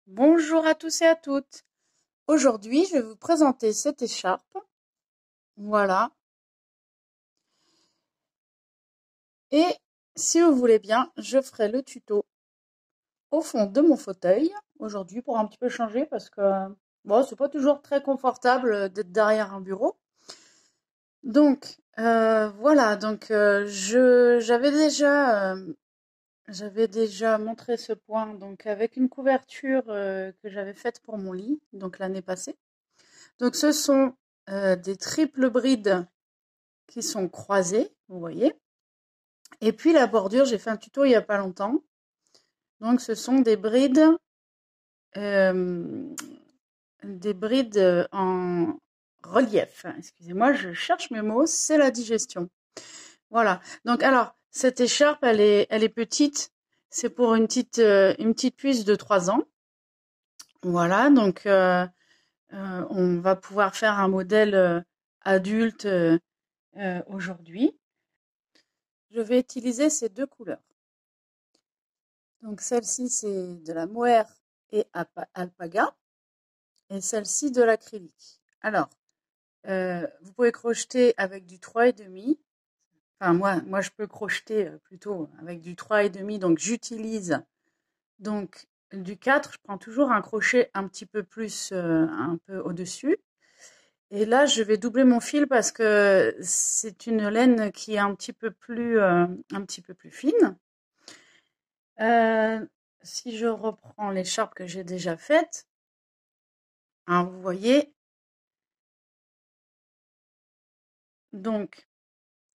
Bonjour à tous et à toutes. Aujourd'hui, je vais vous présenter cette écharpe. Voilà. Et si vous voulez bien, je ferai le tuto au fond de mon fauteuil aujourd'hui pour un petit peu changer parce que bon, c'est pas toujours très confortable d'être derrière un bureau. Donc voilà. Donc j'avais déjà montré ce point donc avec une couverture que j'avais faite pour mon lit donc l'année passée. Donc ce sont des triples brides qui sont croisées, vous voyez. Et puis la bordure, j'ai fait un tuto il n'y a pas longtemps. Donc ce sont euh, des brides en relief. Excusez-moi, je cherche mes mots, c'est la digestion. Voilà. Donc alors, cette écharpe, elle est petite. C'est pour une petite puce de 3 ans. Voilà. Donc on va pouvoir faire un modèle adulte aujourd'hui. Je vais utiliser ces deux couleurs. Donc celle-ci, c'est de la mohair et alpaga, et celle-ci de l'acrylique. Alors, vous pouvez crocheter avec du 3,5. Enfin, moi, je peux crocheter plutôt avec du 3,5, donc j'utilise donc du 4. Je prends toujours un crochet un petit peu plus, un peu au-dessus. Et là, je vais doubler mon fil parce que c'est une laine qui est un petit peu plus fine. Euh, Si je reprends l'écharpe que j'ai déjà faite, hein, vous voyez, donc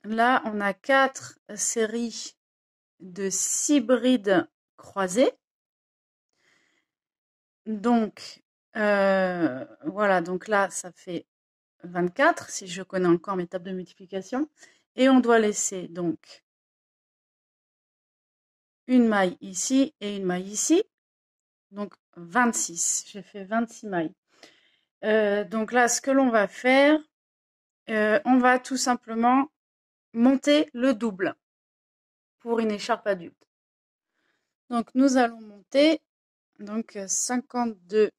là, on a 4 séries de 6 brides croisées. Donc, voilà, donc là, ça fait 24, si je connais encore mes tables de multiplication. Et on doit laisser donc une maille ici et une maille ici. Donc 26. J'ai fait 26 mailles. Donc là, ce que l'on va faire, on va tout simplement monter le double pour une écharpe adulte. Donc nous allons monter donc 52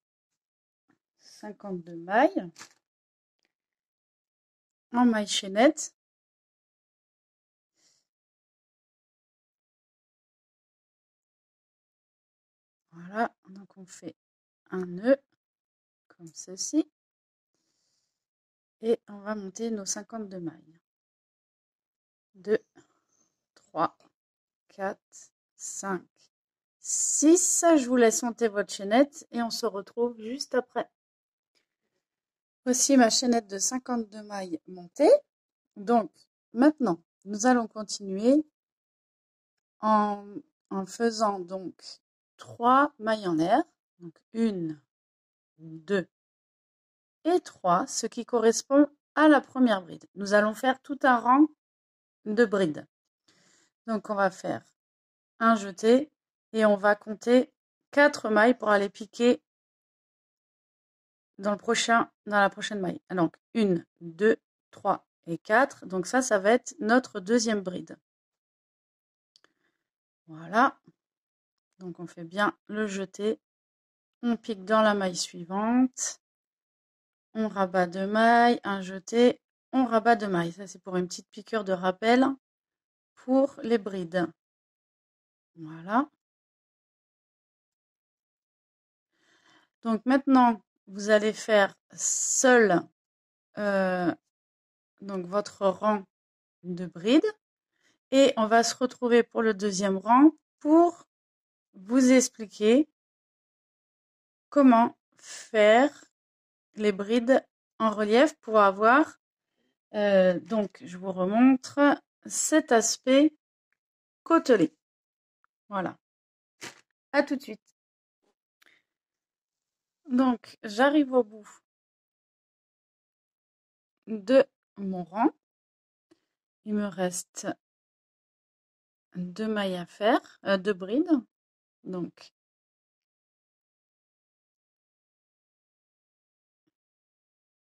mailles en maille chaînette. Voilà, donc on fait un nœud comme ceci et on va monter nos 52 mailles. 2, 3, 4, 5, 6. Je vous laisse monter votre chaînette et on se retrouve juste après. Voici ma chaînette de 52 mailles montée. Donc maintenant, nous allons continuer en, en faisant donc 3 mailles en l'air. Donc 1, 2 et 3, ce qui correspond à la première bride. Nous allons faire tout un rang de brides. Donc on va faire un jeté et on va compter 4 mailles pour aller piquer dans la prochaine maille. Donc 1, 2, 3 et 4. Donc ça va être notre deuxième bride. Voilà. Donc on fait bien le jeté. On pique dans la maille suivante. On rabat 2 mailles, un jeté, on rabat 2 mailles. Ça, c'est pour une petite piqûre de rappel pour les brides. Voilà. Donc maintenant, vous allez faire seul donc votre rang de brides et on va se retrouver pour le deuxième rang pour vous expliquer comment faire les brides en relief pour avoir donc je vous remontre cet aspect côtelé. Voilà. À tout de suite. Donc j'arrive au bout de mon rang. Il me reste 2 mailles à faire, 2 brides. Donc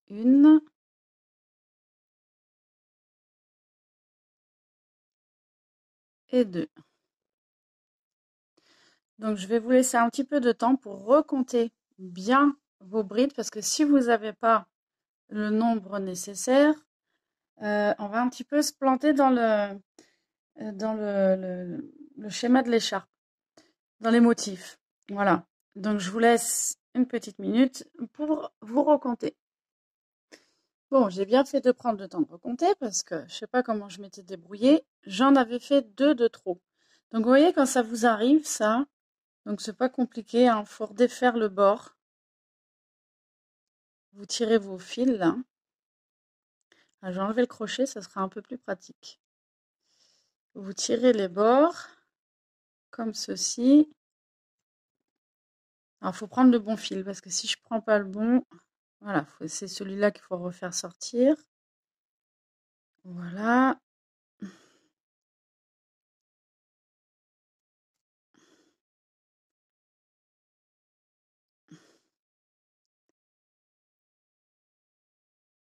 une et deux. Donc, je vais vous laisser un petit peu de temps pour recompter bien vos brides parce que si vous n'avez pas le nombre nécessaire, on va un petit peu se planter dans le schéma de l'écharpe, dans les motifs. Voilà. Donc, je vous laisse une petite minute pour vous recompter. Bon, j'ai bien fait de prendre le temps de recompter parce que je sais pas comment je m'étais débrouillée. J'en avais fait 2 de trop. Donc, vous voyez, quand ça vous arrive, ça, donc c'est pas compliqué, hein, faut redéfaire le bord. Vous tirez vos fils, là. Ah, je vais enlever le crochet, ça sera un peu plus pratique. Vous tirez les bords, comme ceci. Alors, il faut prendre le bon fil, parce que si je prends pas le bon, voilà, c'est celui-là qu'il faut refaire sortir. Voilà.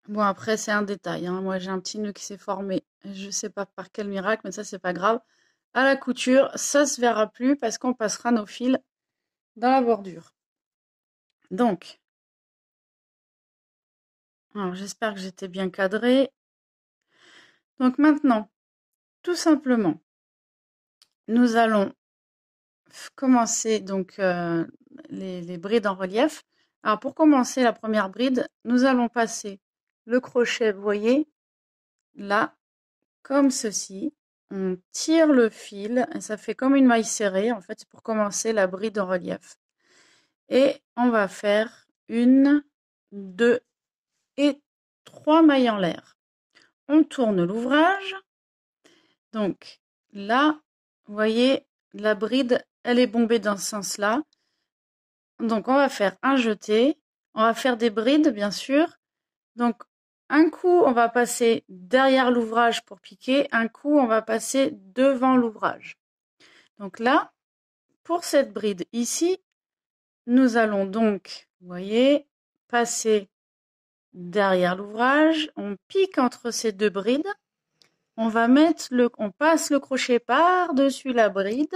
Bon, après, c'est un détail, hein. Moi, j'ai un petit nœud qui s'est formé. Je sais pas par quel miracle, mais ça, c'est pas grave. À la couture, ça se verra plus parce qu'on passera nos fils dans la bordure. Donc, alors j'espère que j'étais bien cadrée. Donc maintenant, tout simplement, nous allons commencer donc les brides en relief. Alors pour commencer la première bride, nous allons passer le crochet, vous voyez, là, comme ceci. On tire le fil et ça fait comme une maille serrée. En fait, c'est pour commencer la bride en relief. Et on va faire 1, 2 et 3 mailles en l'air. On tourne l'ouvrage. Donc là, vous voyez, la bride, elle est bombée dans ce sens-là. Donc on va faire un jeté. On va faire des brides, bien sûr. Donc un coup, on va passer derrière l'ouvrage pour piquer. Un coup, on va passer devant l'ouvrage. Donc là, pour cette bride ici, nous allons donc, vous voyez, passer derrière l'ouvrage. On pique entre ces deux brides. On passe le crochet par-dessus la bride.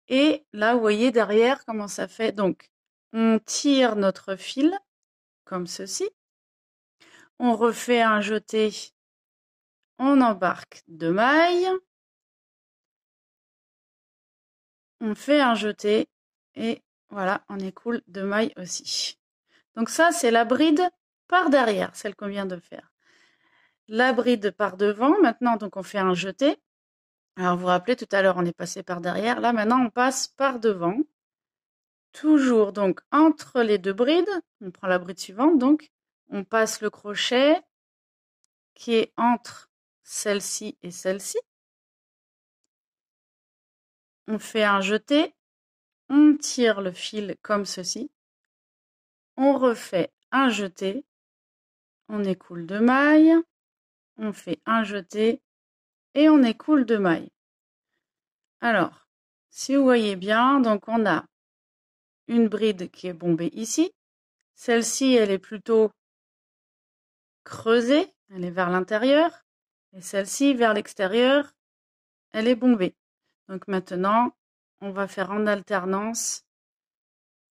Et là, vous voyez derrière comment ça fait. Donc, on tire notre fil comme ceci. On refait un jeté. On embarque 2 mailles. On fait un jeté. Et voilà, on écoule 2 mailles aussi. Donc ça, c'est la bride par derrière, celle qu'on vient de faire. La bride par devant. Maintenant, donc on fait un jeté. Alors, vous vous rappelez, tout à l'heure, on est passé par derrière. Là, maintenant, on passe par devant. Toujours, donc, entre les deux brides, on prend la bride suivante, donc, on passe le crochet qui est entre celle-ci et celle-ci. On fait un jeté. On tire le fil comme ceci. On refait un jeté. On écoule 2 mailles. On fait un jeté et on écoule 2 mailles. Alors, si vous voyez bien, donc on a une bride qui est bombée ici. Celle-ci, elle est plutôt creusée, elle est vers l'intérieur. Et celle-ci, vers l'extérieur, elle est bombée. Donc maintenant, on va faire en alternance.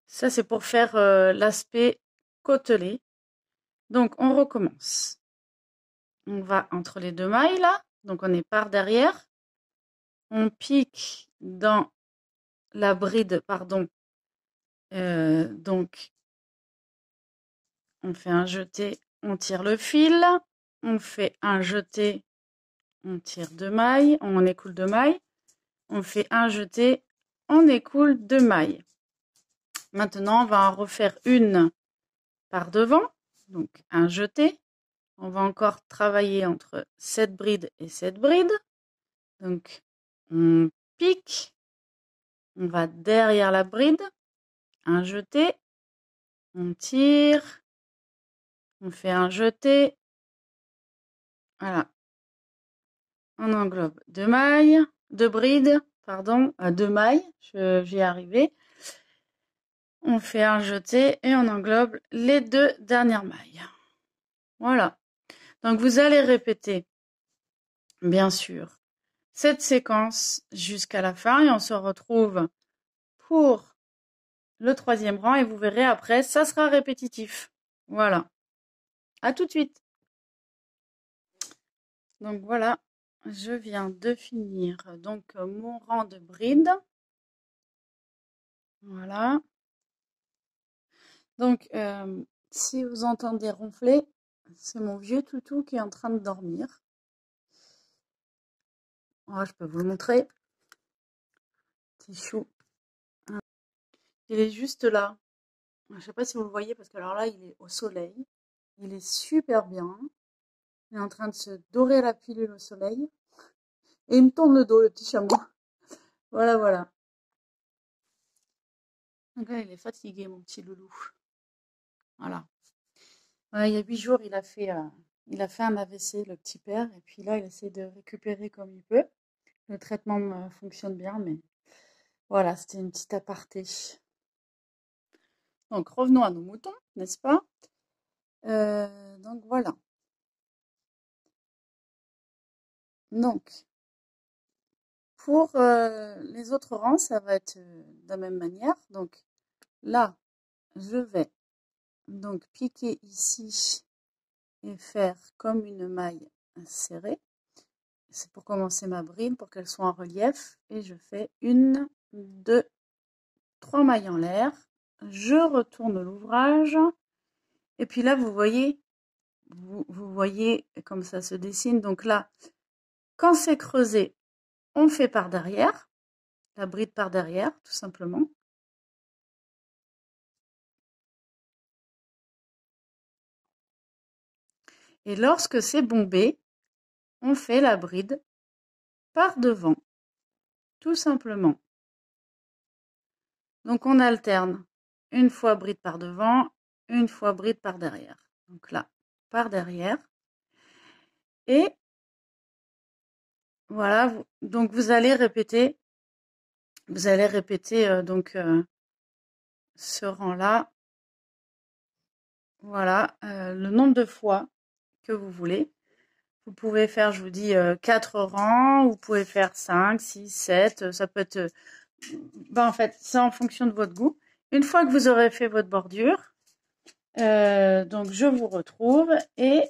Ça, c'est pour faire l'aspect côtelé. Donc, on recommence. On va entre les deux mailles, là. Donc, on est par derrière. On pique dans la bride, pardon. Donc, on fait un jeté, on tire le fil. On fait un jeté, on tire 2 mailles, on écoule 2 mailles. On fait un jeté, on écoule 2 mailles. Maintenant, on va en refaire une par devant. Donc, un jeté. On va encore travailler entre cette bride et cette bride. Donc, on pique. On va derrière la bride. Un jeté. On tire. On fait un jeté. Voilà. On englobe 2 mailles. 2 brides. Pardon. 2 mailles. J'y ai arrivé. On fait un jeté et on englobe les 2 dernières mailles. Voilà. Donc, vous allez répéter, bien sûr, cette séquence jusqu'à la fin et on se retrouve pour le troisième rang et vous verrez après, ça sera répétitif. Voilà. À tout de suite. Donc voilà, je viens de finir donc mon rang de bride. Voilà. Donc, si vous entendez ronfler, c'est mon vieux toutou qui est en train de dormir. Oh, je peux vous le montrer. Petit chou. Il est juste là. Je ne sais pas si vous le voyez parce que alors là, il est au soleil. Il est super bien. Il est en train de se dorer la pilule au soleil. Et il me tourne le dos, le petit chameau. Voilà, voilà. Donc là, il est fatigué, mon petit loulou. Voilà. Ouais, il y a 8 jours, il a fait un AVC, le petit père. Et puis là, il essaie de récupérer comme il peut. Le traitement fonctionne bien, mais voilà, c'était une petite aparté. Donc, revenons à nos moutons, n'est-ce pas? Donc, voilà. Donc, pour les autres rangs, ça va être de la même manière. Donc, là, je vais donc piquer ici et faire comme une maille serrée. C'est pour commencer ma bride, pour qu'elle soit en relief. Et je fais 1, 2, 3 mailles en l'air. Je retourne l'ouvrage. Et puis là, vous voyez comme ça se dessine. Donc là, quand c'est creusé, on fait par derrière. La bride par derrière, tout simplement. Et lorsque c'est bombé, on fait la bride par devant, tout simplement. Donc on alterne une fois bride par devant, une fois bride par derrière. Donc là, par derrière. Et voilà, donc vous allez répéter ce rang-là. Voilà, le nombre de fois que vous voulez. Vous pouvez faire, je vous dis, 4 rangs, vous pouvez faire 5, 6, 7, ça peut être... en fait, c'est en fonction de votre goût. Une fois que vous aurez fait votre bordure, donc je vous retrouve et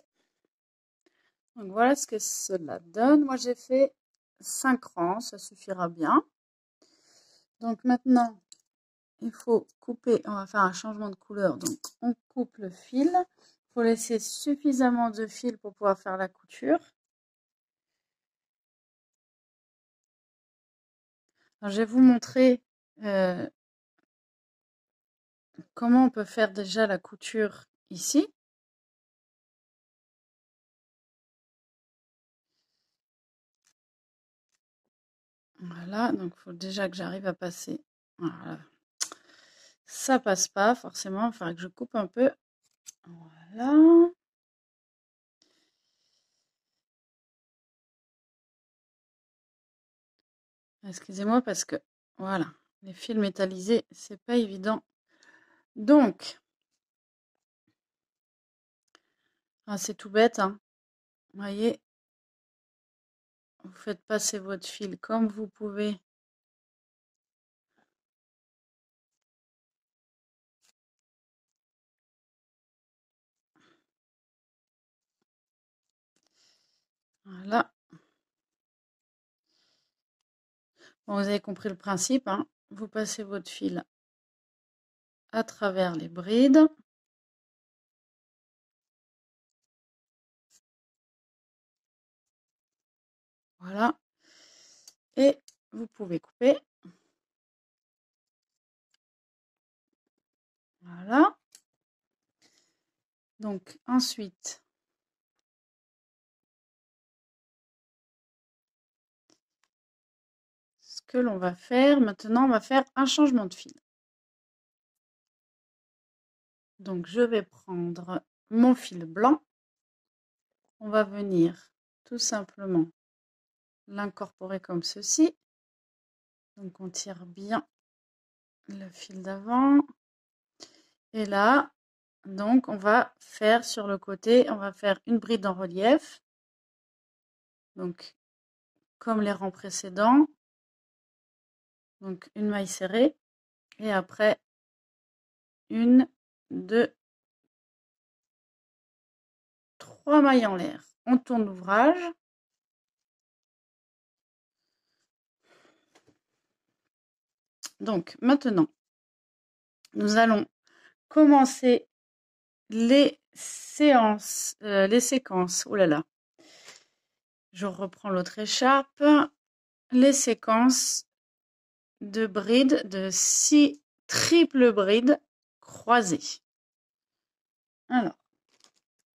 donc voilà ce que cela donne. Moi, j'ai fait 5 rangs, ça suffira bien. Donc maintenant, il faut couper, on va faire un changement de couleur. Donc, on coupe le fil. Il faut laisser suffisamment de fil pour pouvoir faire la couture. Alors, je vais vous montrer comment on peut faire déjà la couture ici. Voilà, donc il faut déjà que j'arrive à passer. Voilà. Ça passe pas forcément, il faudra que je coupe un peu. Voilà. Excusez-moi parce que, voilà, les fils métallisés, c'est pas évident. Donc, c'est tout bête, hein. Vous voyez, vous faites passer votre fil comme vous pouvez. Voilà. Bon, vous avez compris le principe, hein. Vous passez votre fil à travers les brides. Voilà. Et vous pouvez couper. Voilà. Donc, ensuite, ce que l'on va faire, maintenant, on va faire un changement de fil. Donc, je vais prendre mon fil blanc. On va venir tout simplement l'incorporer comme ceci. Donc, on tire bien le fil d'avant. Et là, donc, on va faire sur le côté, on va faire une bride en relief. Donc, comme les rangs précédents. Donc, une maille serrée. Et après, 1, 2, 3 mailles en l'air. On tourne l'ouvrage. Donc, maintenant, nous allons commencer les séquences. Oh là là. Je reprends l'autre écharpe. Les séquences de brides, de 6 triples brides croisées. Alors,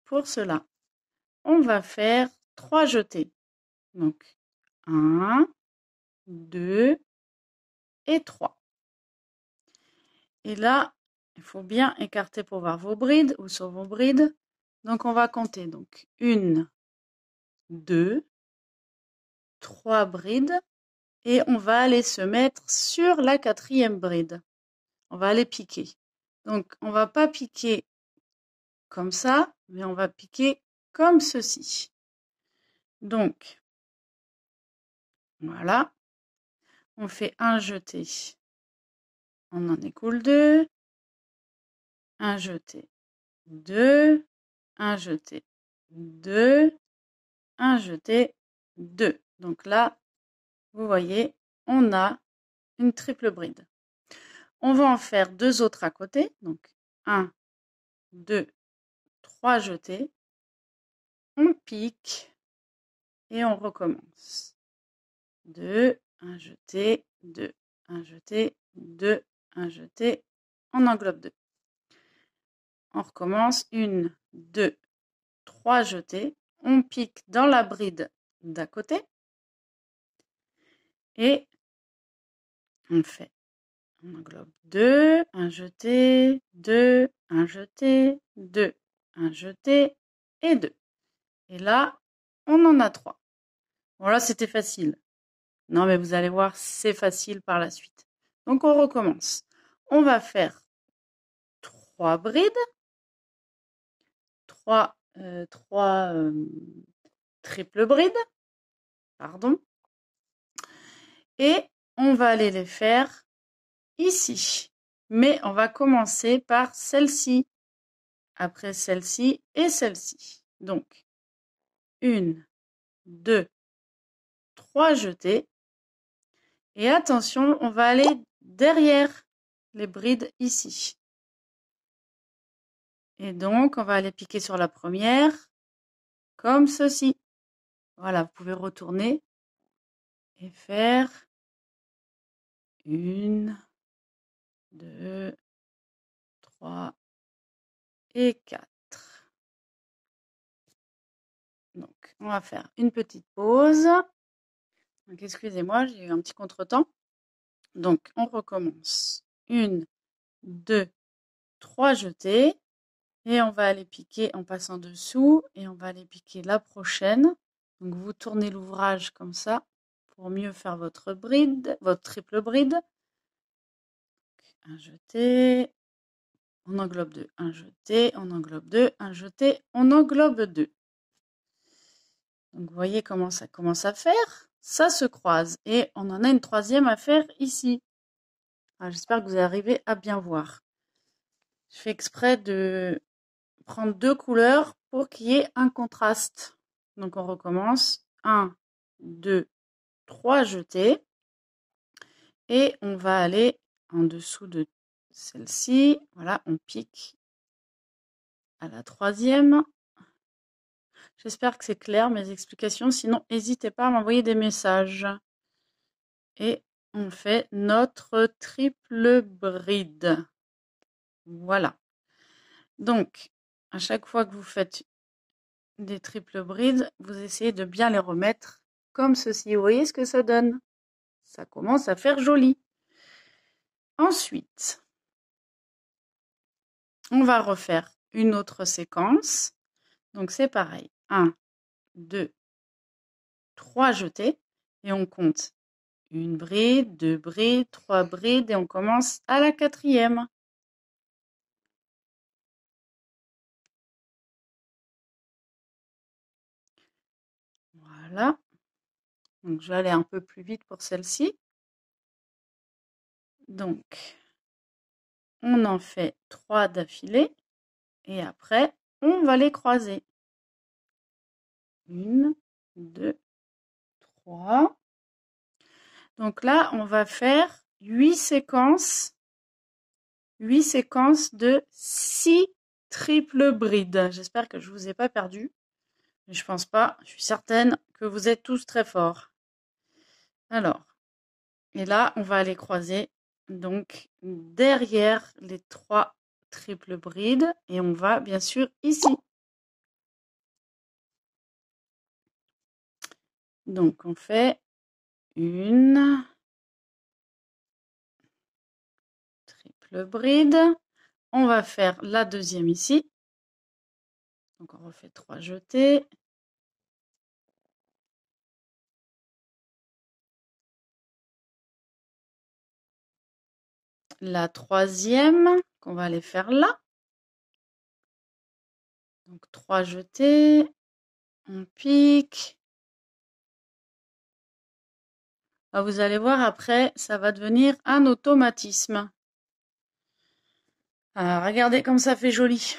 pour cela, on va faire 3 jetés. Donc, 1, 2 et 3. Et là, il faut bien écarter pour voir vos brides ou sur vos brides. Donc, on va compter. Donc, 1, 2, 3 brides. Et on va aller se mettre sur la 4e bride. On va aller piquer. Donc, on va pas piquer comme ça, mais on va piquer comme ceci. Donc, voilà. On fait un jeté. On en écoule 2. Un jeté. 2. Un jeté. 2. Un jeté. 2. Donc là, vous voyez, on a une triple bride. On va en faire 2 autres à côté. Donc, 1, 2, 3 jetés. On pique et on recommence. 2, un jeté, 2, un jeté, 2, un jeté. On englobe 2. On recommence. 1, 2, 3 jetés. On pique dans la bride d'à côté. Et on fait. On englobe 2, un jeté, 2, un jeté, 2, un jeté et 2. Et là, on en a 3. Bon, là, c'était facile. Non, mais vous allez voir, c'est facile par la suite. Donc, on recommence. On va faire 3 brides, 3 triples brides, pardon. Et on va aller les faire ici. Mais on va commencer par celle-ci, après celle-ci et celle-ci. Donc, 1, 2, 3 jetés. Et attention, on va aller derrière les brides ici. Et donc, on va aller piquer sur la première, comme ceci. Voilà, vous pouvez retourner et faire 1, 2, 3 et 4. Donc, on va faire une petite pause. Donc, excusez-moi, j'ai eu un petit contretemps. Donc, on recommence. 1, 2, 3 jetés. Et on va aller piquer en passant dessous. Et on va aller piquer la prochaine. Donc, vous tournez l'ouvrage comme ça pour mieux faire votre bride, votre triple bride. Un jeté. On englobe 2, un jeté, on englobe 2, un jeté, on englobe 2. Donc, vous voyez comment ça commence à faire. Ça se croise et on en a une troisième à faire ici. J'espère que vous arrivez à bien voir. Je fais exprès de prendre 2 couleurs pour qu'il y ait un contraste. Donc, on recommence. 1, 2, 3 jetés. Et on va aller en dessous de celle-ci. Voilà, on pique à la troisième. J'espère que c'est clair mes explications, sinon n'hésitez pas à m'envoyer des messages. Et on fait notre triple bride. Voilà. Donc, à chaque fois que vous faites des triples brides, vous essayez de bien les remettre comme ceci. Vous voyez ce que ça donne? Ça commence à faire joli. Ensuite, on va refaire une autre séquence. Donc, c'est pareil. 1, 2, 3 jetés. Et on compte 1 bride, 2 brides, 3 brides. Et on commence à la 4e. Voilà. Donc, je vais aller un peu plus vite pour celle-ci. Donc, on en fait 3 d'affilée et après, on va les croiser. 1, 2, 3. Donc là, on va faire 8 séquences de 6 triples brides. J'espère que je vous ai pas perdu. Mais je pense pas. Je suis certaine que vous êtes tous très forts. Alors, et là, on va aller croiser donc derrière les 3 triples brides et on va bien sûr ici. Donc on fait une triple bride. On va faire la deuxième ici. Donc on refait 3 jetés. La troisième qu'on va aller faire là. Donc 3 jetés. On pique. Ah, vous allez voir après, ça va devenir un automatisme. Ah, regardez comme ça fait joli.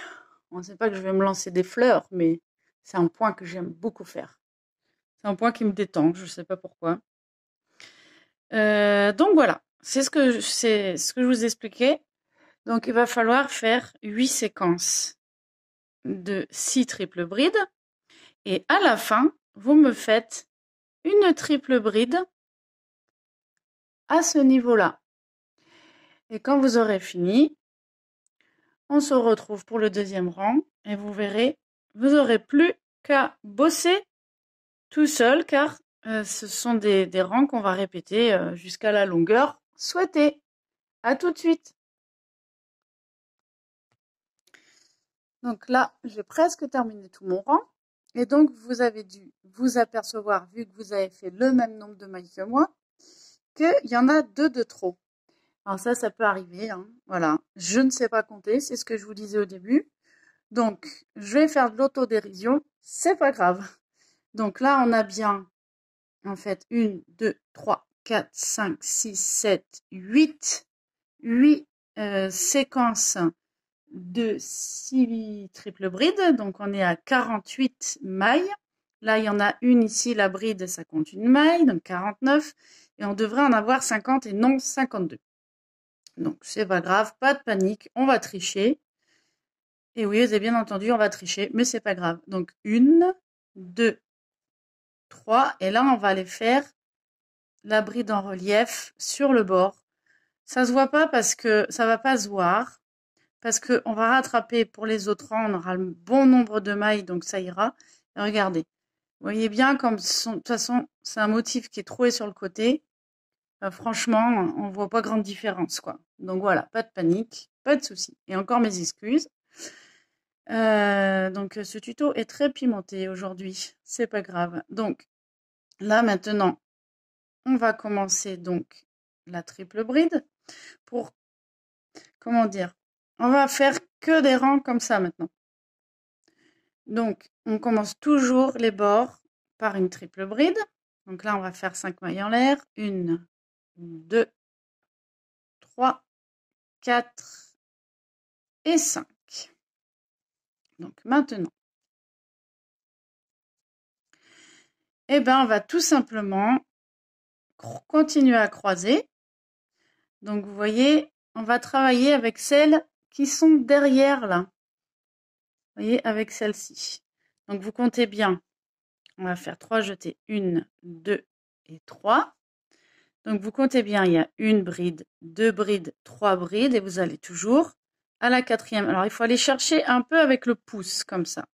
On ne sait pas que je vais me lancer des fleurs, mais c'est un point que j'aime beaucoup faire. C'est un point qui me détend, je ne sais pas pourquoi. Donc voilà, c'est ce que je vous expliquais. Donc il va falloir faire 8 séquences de 6 triples brides. Et à la fin, vous me faites une triple bride à ce niveau-là. Et quand vous aurez fini, on se retrouve pour le deuxième rang et vous verrez, vous n'aurez plus qu'à bosser tout seul car ce sont des rangs qu'on va répéter jusqu'à la longueur souhaitée. À tout de suite. Donc là, j'ai presque terminé tout mon rang. Et donc, vous avez dû vous apercevoir, vu que vous avez fait le même nombre de mailles que moi, qu'il y en a 2 de trop. Alors ça peut arriver, hein. Voilà. Je ne sais pas compter, c'est ce que je vous disais au début. Donc, je vais faire de l'autodérision, c'est pas grave. Donc là, on a bien, en fait, 1, 2, 3, 4, 5, 6, 7, 8 séquences de 6 triples brides. Donc, on est à 48 mailles. Là, il y en a une ici, la bride, ça compte une maille, donc 49. Et on devrait en avoir 50 et non 52. Donc, c'est pas grave, pas de panique, on va tricher. Et oui, vous avez bien entendu, on va tricher, mais c'est pas grave. Donc, 1, 2, 3. Et là, on va aller faire la bride en relief sur le bord. Ça se voit pas parce que ça va pas se voir. Parce qu'on va rattraper pour les autres rangs, on aura le bon nombre de mailles, donc ça ira. Et regardez, vous voyez bien comme de toute façon, c'est un motif qui est troué sur le côté. Franchement, on voit pas grande différence, quoi. Donc voilà, pas de panique, pas de souci. Et encore mes excuses. Donc ce tuto est très pimenté aujourd'hui, c'est pas grave. Donc là maintenant, on va commencer donc la triple bride pour, comment dire, on va faire que des rangs comme ça maintenant. Donc on commence toujours les bords par une triple bride. Donc là on va faire 5 mailles en l'air. 1, 2, 3, 4 et 5. Donc maintenant, eh ben, on va tout simplement continuer à croiser. Donc vous voyez, on va travailler avec celles qui sont derrière là. Vous voyez, avec celle-ci. Donc vous comptez bien. On va faire 3 jetés. 1, 2 et 3. Donc vous comptez bien, il y a une bride, 2 brides, 3 brides et vous allez toujours à la 4e. Alors il faut aller chercher un peu avec le pouce comme ça.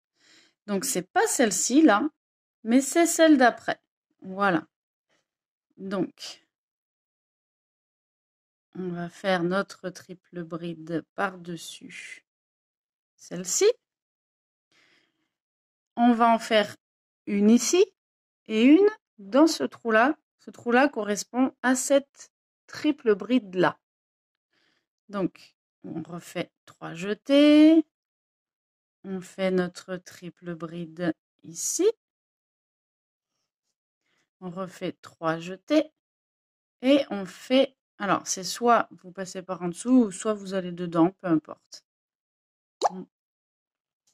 Donc c'est pas celle-ci là, mais c'est celle d'après. Voilà. Donc on va faire notre triple bride par-dessus celle-ci. On va en faire une ici et une dans ce trou-là. Ce trou-là correspond à cette triple bride-là. Donc, on refait 3 jetés. On fait notre triple bride ici. On refait 3 jetés. Et on fait Alors, c'est soit vous passez par en dessous, ou soit vous allez dedans, peu importe.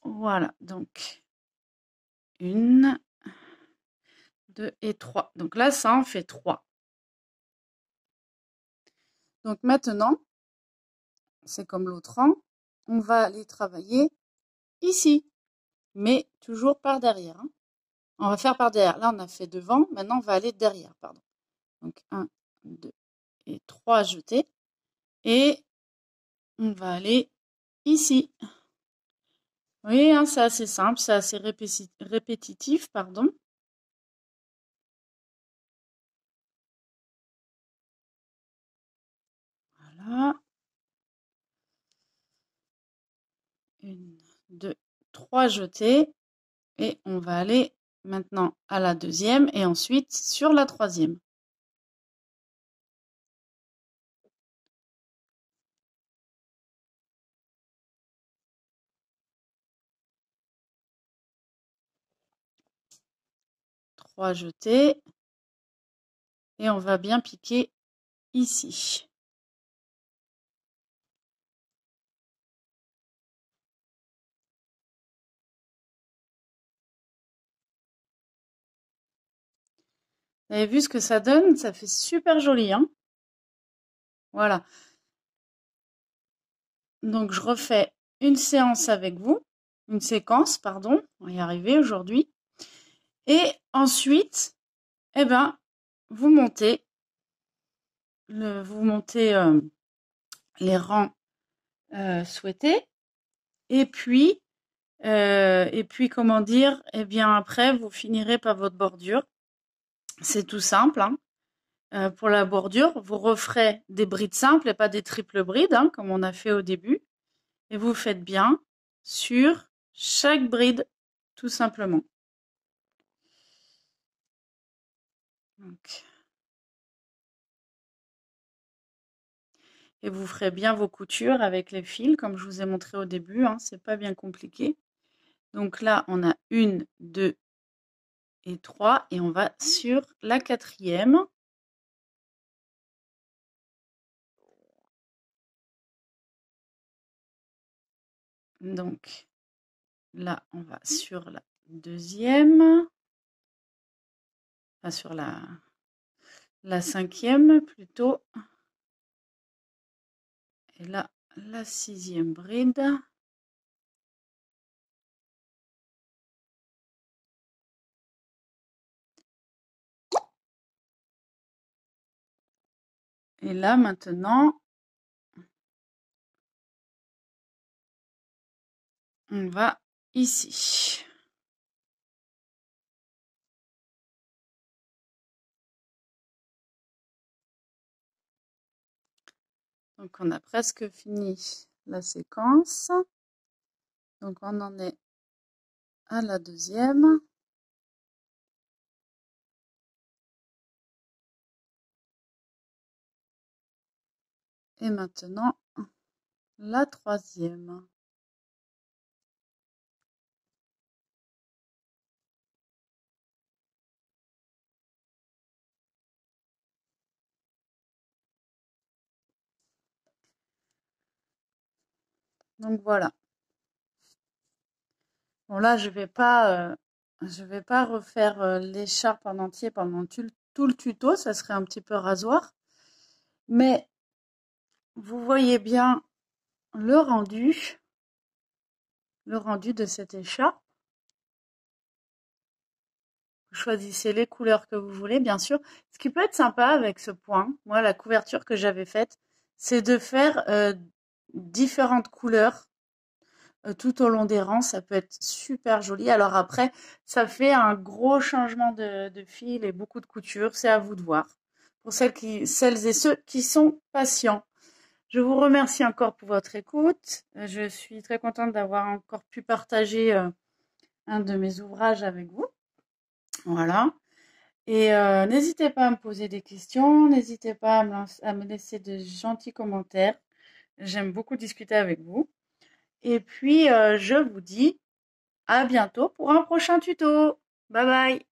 Voilà, donc 1, 2 et 3. Donc là, ça en fait 3. Donc maintenant, c'est comme l'autre rang, on va aller travailler ici, mais toujours par derrière, hein. On va faire par derrière. Là, on a fait devant, maintenant on va aller derrière, pardon. Donc 1, 2 et 3 jetés. Et on va aller ici. Oui, hein, c'est assez simple, c'est assez répétitif, pardon. Voilà. 1, 2, 3 jetés. Et on va aller maintenant à la deuxième et ensuite sur la troisième. Trois jetés. Et on va bien piquer ici. Vous avez vu ce que ça donne? Ça fait super joli, hein? Voilà. Donc, je refais une séance avec vous. Une séquence, pardon. On va y arriver aujourd'hui. Et ensuite, eh ben, vous montez, les rangs souhaités. Et puis, comment dire? Eh bien, après, vous finirez par votre bordure. C'est tout simple, hein. Pour la bordure, vous referez des brides simples et pas des triples brides, hein, comme on a fait au début. Et vous faites bien sur chaque bride, tout simplement. Donc, et vous ferez bien vos coutures avec les fils, comme je vous ai montré au début, hein, c'est pas bien compliqué. Donc là, on a 1, 2 et 3, et on va sur la quatrième. Donc là, on va sur la deuxième, enfin sur la cinquième plutôt. Et là, la sixième bride. Et là, maintenant, on va ici. Donc, on a presque fini la séquence. Donc, on en est à la deuxième. Et maintenant, la troisième. Donc, voilà. Bon, là, je vais pas refaire l'écharpe en entier pendant tout le tuto. Ça serait un petit peu rasoir. Mais vous voyez bien le rendu de cette écharpe. Vous choisissez les couleurs que vous voulez, bien sûr. Ce qui peut être sympa avec ce point, moi, la couverture que j'avais faite, c'est de faire différentes couleurs tout au long des rangs. Ça peut être super joli. Alors après, ça fait un gros changement de fil et beaucoup de couture. C'est à vous de voir. Pour celles et ceux qui sont patients. Je vous remercie encore pour votre écoute. Je suis très contente d'avoir encore pu partager un de mes ouvrages avec vous. Voilà. Et n'hésitez pas à me poser des questions, n'hésitez pas à me laisser de gentils commentaires. J'aime beaucoup discuter avec vous. Et puis, je vous dis à bientôt pour un prochain tuto. Bye bye.